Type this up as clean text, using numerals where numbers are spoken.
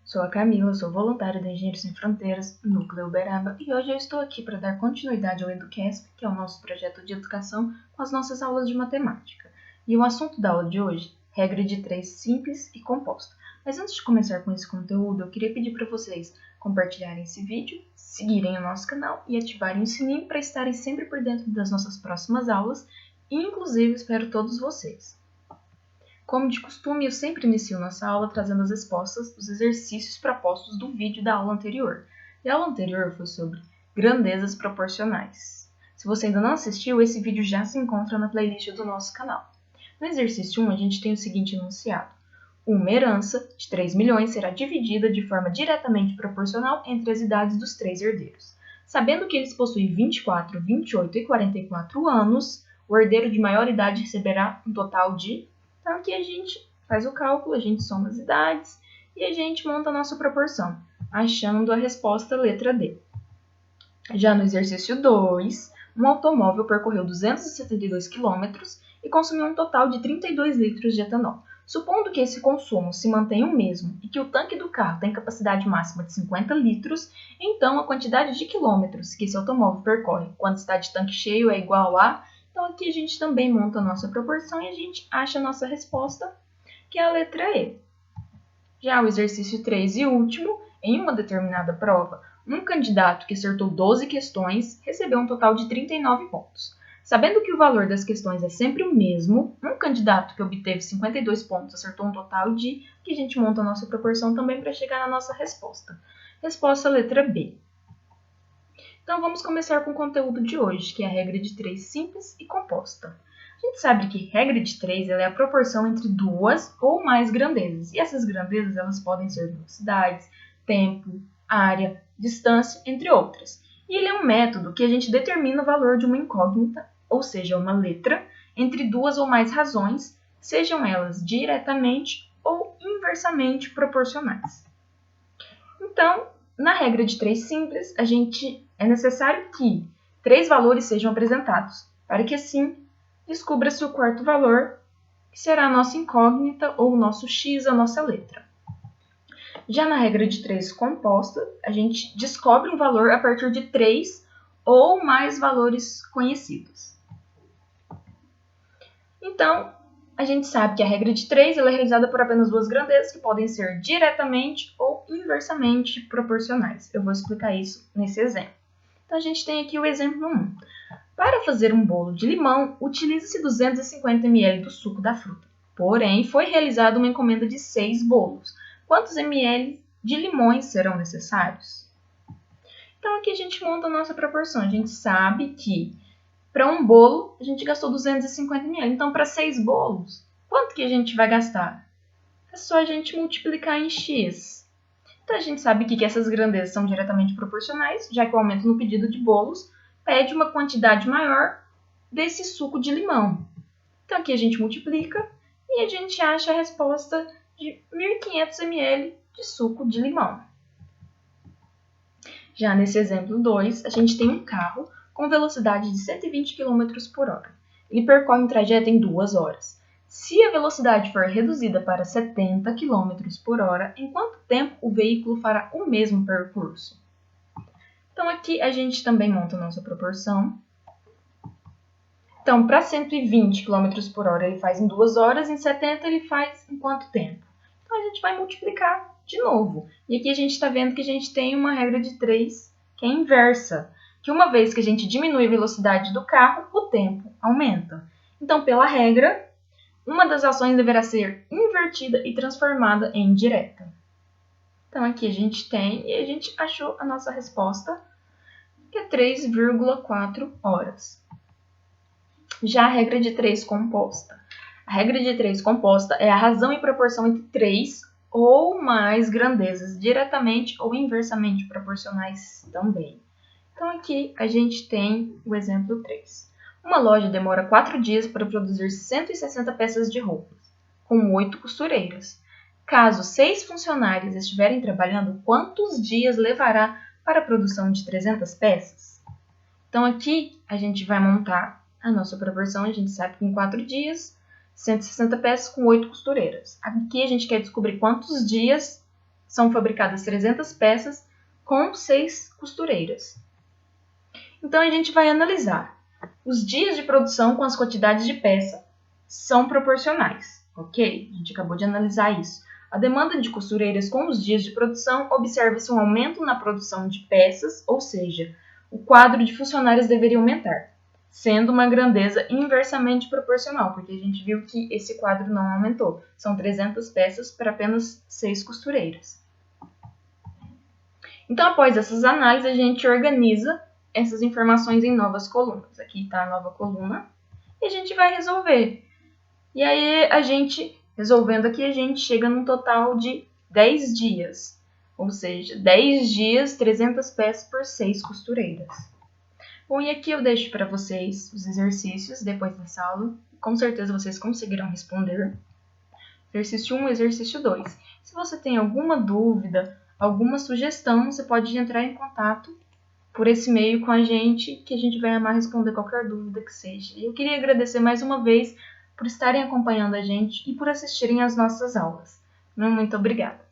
Sou a Camila, sou voluntária da Engenheiros Sem Fronteiras, Núcleo Uberaba, e hoje eu estou aqui para dar continuidade ao EduCasp, que é o nosso projeto de educação com as nossas aulas de matemática. E o assunto da aula de hoje, regra de 3 simples e composta. Mas antes de começar com esse conteúdo, eu queria pedir para vocês compartilharem esse vídeo, seguirem o nosso canal e ativarem o sininho para estarem sempre por dentro das nossas próximas aulas, e inclusive espero todos vocês. Como de costume, eu sempre inicio nossa aula trazendo as respostas dos exercícios propostos do vídeo da aula anterior. E a aula anterior foi sobre grandezas proporcionais. Se você ainda não assistiu, esse vídeo já se encontra na playlist do nosso canal. No exercício 1, a gente tem o seguinte enunciado. Uma herança de 3 milhões será dividida de forma diretamente proporcional entre as idades dos 3 herdeiros. Sabendo que eles possuem 24, 28 e 44 anos, o herdeiro de maior idade receberá um total de... Então, aqui a gente faz o cálculo, a gente soma as idades e a gente monta a nossa proporção, achando a resposta letra D. Já no exercício 2, um automóvel percorreu 272 km e consumiu um total de 32 litros de etanol. Supondo que esse consumo se mantenha o mesmo e que o tanque do carro tem capacidade máxima de 50 litros, então a quantidade de quilômetros que esse automóvel percorre quando está de tanque cheio é igual a... Então, aqui a gente também monta a nossa proporção e a gente acha a nossa resposta, que é a letra E. Já o exercício 3 e último, em uma determinada prova, um candidato que acertou 12 questões recebeu um total de 39 pontos. Sabendo que o valor das questões é sempre o mesmo, um candidato que obteve 52 pontos acertou um total de... que a gente monta a nossa proporção também para chegar na nossa resposta. Resposta letra B. Então, vamos começar com o conteúdo de hoje, que é a regra de 3 simples e composta. A gente sabe que regra de 3 é a proporção entre duas ou mais grandezas. E essas grandezas elas podem ser velocidades, tempo, área, distância, entre outras. E ele é um método que a gente determina o valor de uma incógnita, ou seja, uma letra, entre duas ou mais razões, sejam elas diretamente ou inversamente proporcionais. Então, na regra de 3 simples, é necessário que 3 valores sejam apresentados, para que assim descubra-se o quarto valor, que será a nossa incógnita ou o nosso x, a nossa letra. Já na regra de 3 composta, a gente descobre um valor a partir de 3 ou mais valores conhecidos. Então, a gente sabe que a regra de 3 ela é realizada por apenas duas grandezas que podem ser diretamente ou inversamente proporcionais. Eu vou explicar isso nesse exemplo. Então, a gente tem aqui o exemplo 1. Para fazer um bolo de limão, utiliza-se 250 ml do suco da fruta. Porém, foi realizada uma encomenda de 6 bolos. Quantos ml de limões serão necessários? Então, aqui a gente monta a nossa proporção. A gente sabe que para um bolo, a gente gastou 250 ml. Então, para 6 bolos, quanto que a gente vai gastar? É só a gente multiplicar em x. Então, a gente sabe que essas grandezas são diretamente proporcionais, já que o aumento no pedido de bolos pede uma quantidade maior desse suco de limão. Então, aqui a gente multiplica e a gente acha a resposta de 1.500 ml de suco de limão. Já nesse exemplo 2, a gente tem um carro com velocidade de 120 km por hora. Ele percorre um trajeto em 2 horas. Se a velocidade for reduzida para 70 km por hora, em quanto tempo o veículo fará o mesmo percurso? Então, aqui a gente também monta a nossa proporção. Então, para 120 km por hora ele faz em 2 horas, em 70 ele faz em quanto tempo? Então, a gente vai multiplicar de novo. E aqui a gente está vendo que a gente tem uma regra de 3 que é inversa. Que uma vez que a gente diminui a velocidade do carro, o tempo aumenta. Então, pela regra, uma das ações deverá ser invertida e transformada em direta. Então, aqui a gente tem, e a gente achou a nossa resposta, que é 3,4 horas. Já a regra de 3 composta. A regra de 3 composta é a razão e proporção entre 3 ou mais grandezas, diretamente ou inversamente proporcionais também. Então, aqui a gente tem o exemplo 3. Uma loja demora 4 dias para produzir 160 peças de roupas, com 8 costureiras. Caso 6 funcionários estiverem trabalhando, quantos dias levará para a produção de 300 peças? Então, aqui a gente vai montar a nossa proporção. A gente sabe que em 4 dias, 160 peças com 8 costureiras. Aqui a gente quer descobrir quantos dias são fabricadas 300 peças com 6 costureiras. Então, a gente vai analisar. Os dias de produção com as quantidades de peça são proporcionais, ok? A gente acabou de analisar isso. A demanda de costureiras com os dias de produção observa-se um aumento na produção de peças, ou seja, o quadro de funcionários deveria aumentar, sendo uma grandeza inversamente proporcional, porque a gente viu que esse quadro não aumentou. São 300 peças para apenas 6 costureiras. Então, após essas análises, a gente organiza essas informações em novas colunas. Aqui está a nova coluna e a gente vai resolver. E aí, resolvendo aqui, a gente chega num total de 10 dias. Ou seja, 10 dias, 300 peças por 6 costureiras. Bom, e aqui eu deixo para vocês os exercícios depois dessa aula. Com certeza vocês conseguirão responder. Exercício 1, exercício 2. Se você tem alguma dúvida, alguma sugestão, você pode entrar em contato por esse meio com a gente, que a gente vai amar responder qualquer dúvida que seja. E eu queria agradecer mais uma vez por estarem acompanhando a gente e por assistirem às nossas aulas. Muito obrigada!